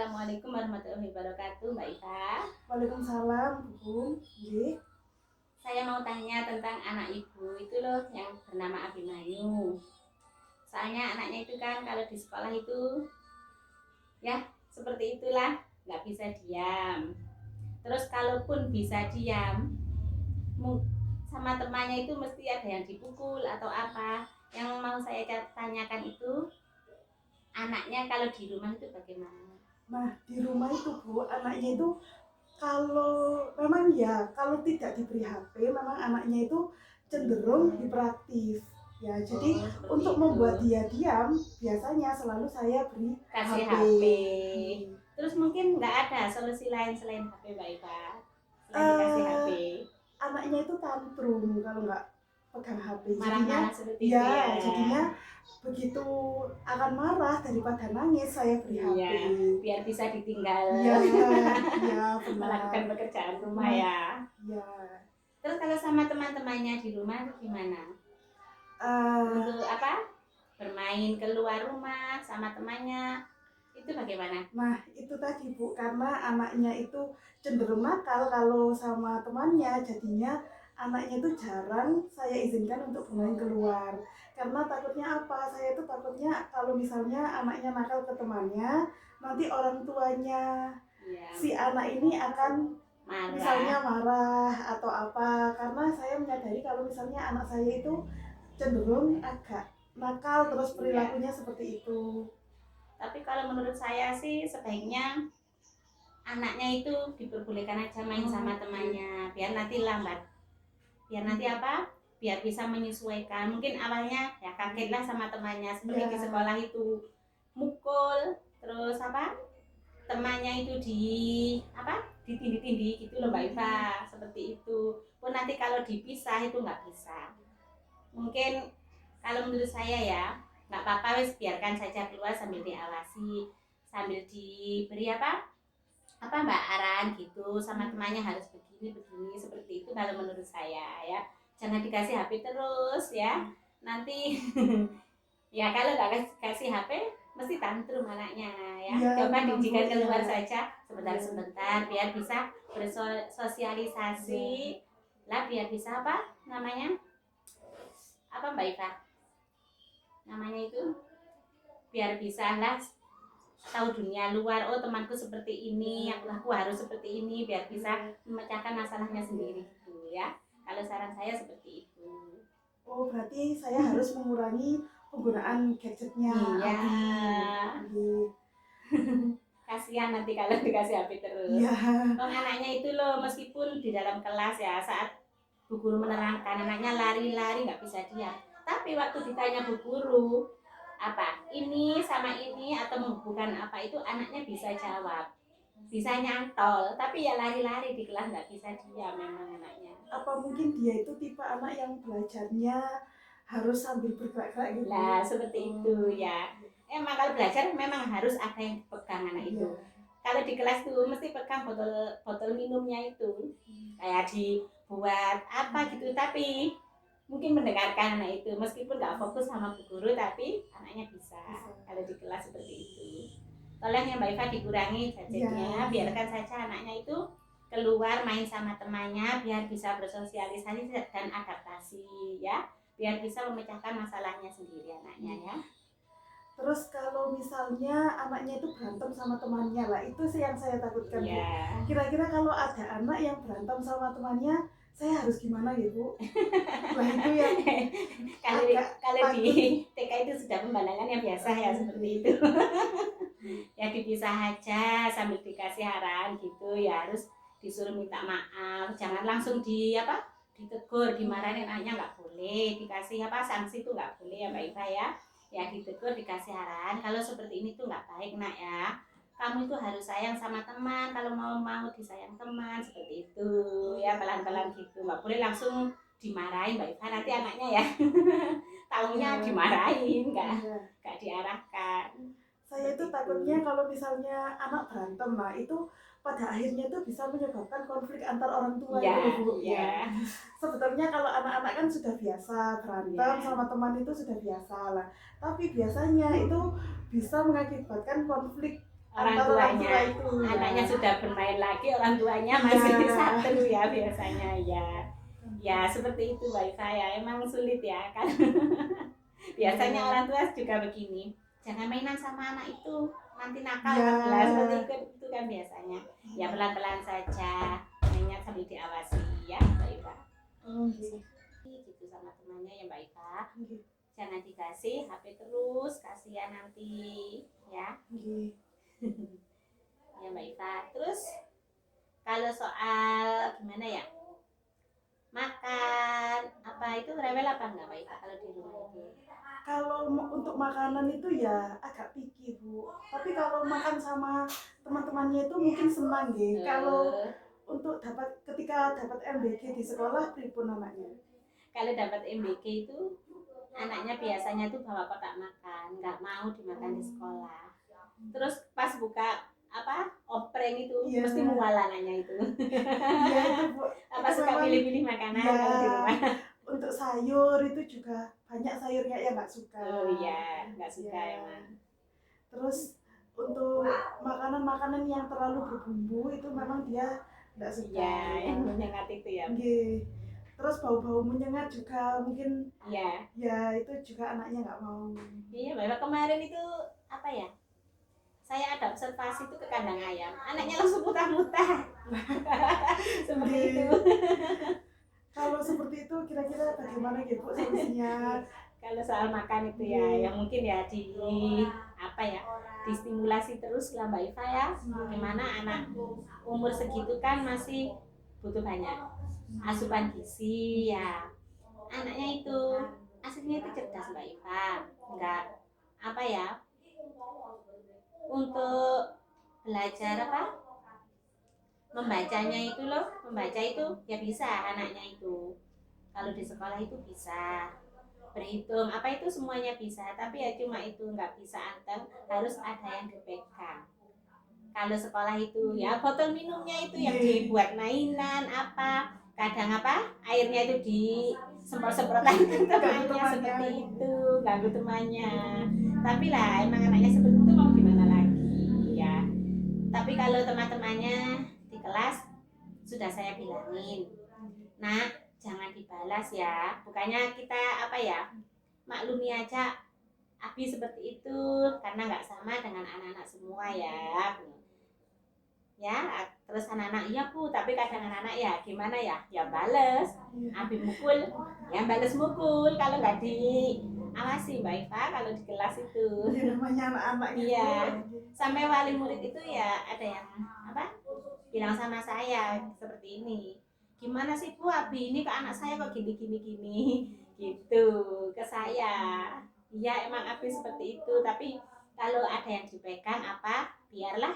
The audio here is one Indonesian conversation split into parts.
Assalamualaikum warahmatullahi wabarakatuh, Mbak Iva. Waalaikumsalam, Bu. Nggih. Saya mau tanya tentang anak ibu itu loh yang bernama Abimanyu. Soalnya anaknya itu kan kalau di sekolah itu ya seperti itulah, nggak bisa diam. Terus kalaupun bisa diam, sama temannya itu mesti ada yang dipukul atau apa. Yang mau saya tanyakan itu anaknya kalau di rumah itu bagaimana? Nah, di rumah itu, Bu, anaknya itu kalau memang ya, kalau tidak diberi HP, memang anaknya itu cenderung hiperaktif. Ya, jadi Oh, seperti untuk itu. membuat dia diam, biasanya selalu saya beri Kasih HP. HP. Terus mungkin nggak ada solusi lain selain HP, Mbak Iva? Selain dikasih HP, Eh, Anaknya itu tantrum kalau nggak pegang HP. Jadinya, marah-marah seperti itu ya, ya. jadinya begitu akan marah daripada nangis, saya beri HP. Iya, biar bisa ditinggal Iya, iya, melakukan benar. pekerjaan rumah Nah, ya. ya, Terus kalau sama teman-temannya di rumah itu gimana? eh, Untuk apa? Bermain keluar rumah sama temannya itu bagaimana? nah itu tadi, Bu, karena anaknya itu cenderung nakal kalau sama temannya, jadinya anaknya itu jarang saya izinkan untuk bermain keluar. Karena takutnya apa? Saya itu takutnya kalau misalnya anaknya nakal ke temannya, nanti orang tuanya Iya, si anak ini akan misalnya marah. marah atau apa. Karena saya menyadari kalau misalnya anak saya itu cenderung agak nakal, terus Iya. perilakunya seperti itu. Tapi kalau menurut saya sih sebaiknya anaknya itu diperbolehkan aja main sama temannya biar nanti lambat, biar nanti apa, biar bisa menyesuaikan. Mungkin awalnya ya kaget lah sama temannya seperti di Ya, sekolah itu mukul, terus apa, temannya itu di apa, ditindih-tindih gitu loh Mbak Iva, seperti itu. Pun nanti kalau dipisah itu nggak bisa. Mungkin kalau menurut saya ya nggak apa-apa, wes biarkan saja keluar sambil diawasi, sambil diberi apa Mbak Aran gitu sama temannya, harus begini begini seperti itu kalau menurut saya ya. Jangan dikasih HP terus ya, nanti ya kalau nggak kasih HP mesti tantrum anaknya ya. iya Coba memang, Bu, diizinkan ya. keluar saja Iya, sebentar-sebentar biar bisa iya. bersosialisasi lah, biar bisa apa namanya, apa Mbak Iva namanya itu, biar bisa lah tahu dunia luar. Oh, temanku seperti ini, aku harus seperti ini, biar bisa memecahkan masalahnya sendiri gitu ya. Kalau saran saya seperti itu. Oh, berarti saya harus mengurangi penggunaan gadgetnya Iya. Abi. Nggih. Kasihan nanti kalau dikasih HP terus. Iya, Oh, anaknya itu loh, meskipun di dalam kelas ya, saat bu guru menerangkan anaknya lari-lari nggak bisa diam. Tapi waktu ditanya bu guru apa ini sama ini atau bukan apa itu, anaknya bisa jawab, bisa nyantol, tapi ya lari-lari di kelas nggak bisa diam memang anaknya. apa mungkin dia itu tipe anak yang belajarnya harus sambil bergerak-gerak gitu? Lah seperti itu Oh, ya. Emang kalau belajar memang harus ada yang dipegang anak iya. itu. Kalau di kelas tuh mesti pegang botol botol minumnya itu, kayak dibuat apa gitu, tapi mungkin mendengarkan anak itu meskipun nggak fokus sama bu guru, tapi anaknya bisa Bisa. kalau di kelas seperti itu. Tolong ya Mbak Iva dikurangi Iya, gadgetnya, biarkan saja anaknya itu keluar main sama temannya biar bisa bersosialisasi dan adaptasi ya, biar bisa memecahkan masalahnya sendiri anaknya ya. terus kalau misalnya anaknya itu berantem sama temannya lah, itu sih yang saya takutkan, Bu. Iya. Kira-kira kalau ada anak yang berantem sama temannya, saya harus gimana ya, Bu? Lah itu yang kalau di, agak kalau di takut. TK itu sudah pemandangan yang biasa ya seperti itu. Ya dipisah aja sambil dikasih arahan gitu ya, harus disuruh minta maaf, jangan langsung di apa, ditegur dimarahin anaknya, nggak boleh dikasih apa sanksi, itu nggak boleh ya Mbak Iva ya. Ya ditegur, dikasih arahan, kalau seperti ini tuh nggak baik nak ya, kamu itu harus sayang sama teman, kalau mau disayang teman seperti itu ya, pelan-pelan gitu, nggak boleh langsung dimarahin Mbak Iva, nanti anaknya ya taunya Iya, dimarahin, iya. nggak diarahkan Saya itu seperti itu. takutnya kalau misalnya anak berantem, nah itu pada akhirnya itu bisa menyebabkan konflik antar orang tua Iya, itu loh, Bu. iya, Ya, sebetulnya kalau anak-anak kan sudah biasa berantem iya, sama teman, itu sudah biasa lah. Tapi biasanya itu bisa mengakibatkan konflik orang antara orang tuanya, tua itu. anaknya Ya. sudah bermain lagi, orang tuanya masih Ya. satu ya biasanya ya. Ya seperti itu Mbak Iva ya, emang sulit ya kan. Biasanya Ya. orang tua juga begini, jangan mainan sama anak itu, nanti nakal Ya. lah seperti itu kan biasanya. Ya pelan-pelan saja, mainnya sambil diawasi ya Mbak Iva. Gitu sama temannya ya Mbak Iva. Jangan dikasih HP terus, kasihan nanti ya. Ya Mbak Iva. Terus kalau soal gimana ya, makan apa itu rewel apa enggak Mbak Iva kalau di rumah itu? Kalau untuk makanan itu ya agak picky Bu. Tapi kalau makan sama teman-temannya itu mungkin senang gitu. Kalau untuk ketika dapat MBG di sekolah pripun anaknya? Kalau dapat MBG itu anaknya biasanya tuh bawa kotak makan, nggak mau dimakan di sekolah. Terus pas buka apa opreng itu mesti mual anaknya itu. Iya itu Bu. Apa suka pilih-pilih makanan kalau di rumah? Untuk sayur itu juga banyak sayurnya yang nggak suka. Oh iya, nggak suka emang. Terus untuk makanan-makanan yang terlalu berbumbu itu memang dia nggak suka. Iya, yang menyengat itu ya. Terus bau-bau menyengat juga mungkin. Iya. Ya itu juga anaknya nggak mau. Iya, Mbak, kemarin itu apa ya? Saya ada observasi itu ke kandang ayam, anaknya langsung muntah-muntah. Seperti itu. Kalau seperti itu kira-kira bagaimana gitu solusinya? Kalau soal makan itu ya, yang mungkin ya di apa ya, distimulasi terus lah Mbak Iva ya. Gimana anak umur segitu kan masih butuh banyak asupan gizi ya. Anaknya itu aslinya itu cerdas Mbak Iva, enggak apa ya, untuk belajar apa membacanya itu loh, membaca itu ya bisa anaknya itu. Kalau di sekolah itu bisa berhitung apa itu semuanya bisa, tapi ya cuma itu nggak bisa anteng, harus ada yang dipegang. Kalau sekolah itu ya botol minumnya itu yang dibuat mainan apa, kadang apa airnya itu di semprot-semprotan ke temannya seperti itu, ganggu temannya. Tapi lah emang anaknya seperti itu mau gimana lagi ya. Tapi kalau teman-temannya di kelas sudah saya bilangin, nah jangan dibalas ya, bukannya kita apa ya maklumi aja Abi seperti itu karena nggak sama dengan anak-anak semua ya. Ya terus anak-anak iya Bu, tapi kadang anak-anak ya gimana ya bales. Abi mukul ya bales mukul kalau nggak diawasi Mbak Iva kalau di kelas itu. Ya, namanya anak-anak iya sampai wali murid itu ya ada yang apa bilang sama saya seperti ini, gimana sih Bu Abi ini ke anak saya kok gini gitu ke saya. Iya emang Abi seperti itu, tapi kalau ada yang dipegang apa biarlah,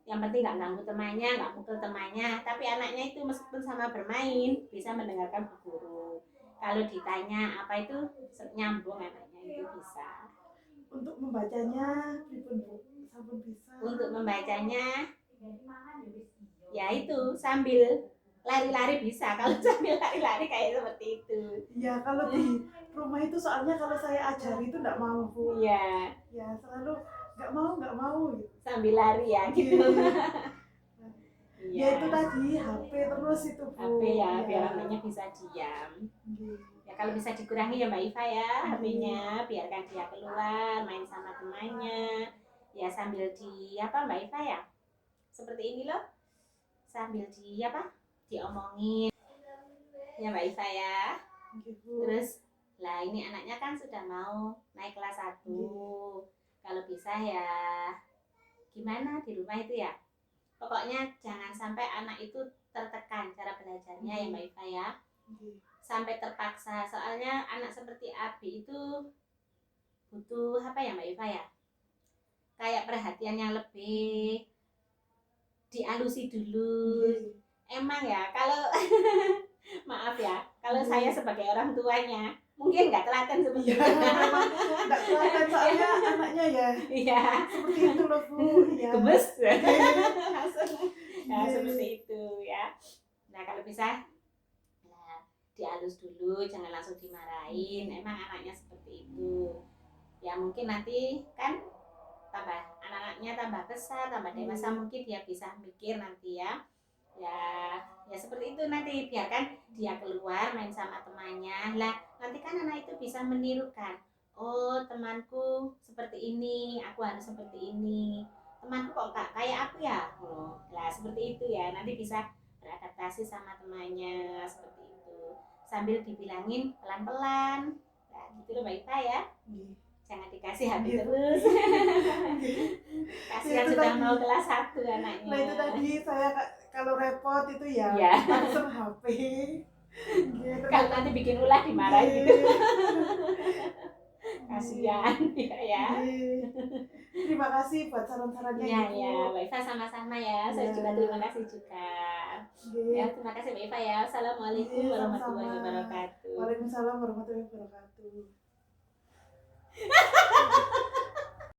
yang penting nggak ganggu temannya, nggak mukul temannya. Tapi anaknya itu meskipun sama bermain bisa mendengarkan bu guru. Kalau ditanya apa itu nyambung anaknya itu bisa. Untuk membacanya pripun Bu? Sampun bisa. Untuk membacanya ya itu sambil lari-lari bisa. Kalau sambil lari-lari kayak seperti itu. Ya kalau di rumah itu soalnya kalau saya ajari itu nggak mau Bu. Iya. Ya selalu nggak mau gitu. Sambil lari ya gitu. Ya itu tadi HP terus itu Bu. HP ya biar anaknya bisa diam. Ya kalau bisa dikurangi ya Mbak Iva ya HP-nya, biarkan dia keluar main sama temannya. Ya sambil di apa Mbak Iva ya? Seperti ini loh. Sambil di apa? Diomongin. Ya Mbak Iva ya. Terus lah ini anaknya kan sudah mau naik kelas 1. Kalau bisa ya gimana di rumah itu ya, pokoknya jangan sampai anak itu tertekan cara belajarnya ya Mbak Iva ya, sampai terpaksa. Soalnya anak seperti Abi itu butuh apa ya Mbak Iva ya, kayak perhatian yang lebih, dialusi dulu. Emang ya kalau maaf ya kalau saya sebagai orang tuanya mungkin nggak telaten seperti itu. Nggak telaten soalnya anaknya ya. Iya. Seperti itu loh Bu. Ya. Gemes. Nah seperti itu ya. Nah kalau bisa, nah dihalus dulu, jangan langsung dimarahin. Emang anaknya seperti itu. Ya mungkin nanti kan tambah anak-anaknya tambah besar, tambah dewasa, mungkin dia bisa mikir nanti ya. Ya seperti itu, nanti biarkan dia keluar main sama temannya lah, nanti kan anak itu bisa menirukan, oh temanku seperti ini, aku harus seperti ini, temanku kok gak kayak aku ya, oh lah seperti itu ya, nanti bisa beradaptasi sama temannya seperti itu, sambil dibilangin pelan-pelan, nah gitu loh Mbak Ipa ya, jangan dikasih hati terus. Kasihan Itu sudah tadi. mau kelas 1 anaknya. Nah itu tadi saya kalau repot itu ya Iya. langsung HP. Gitu. Kalau nanti bikin ulah dimarahin gitu. Iya. Kasihan ya. Terima kasih buat saran-sarannya Iya Ibu. ya, Mbak Iva sama-sama ya. Saya Iya. juga terima kasih juga. Ya, terima kasih Mbak Iva ya. Assalamualaikum Iya, warahmatullahi sama-sama. wabarakatuh. Waalaikumsalam warahmatullahi wabarakatuh.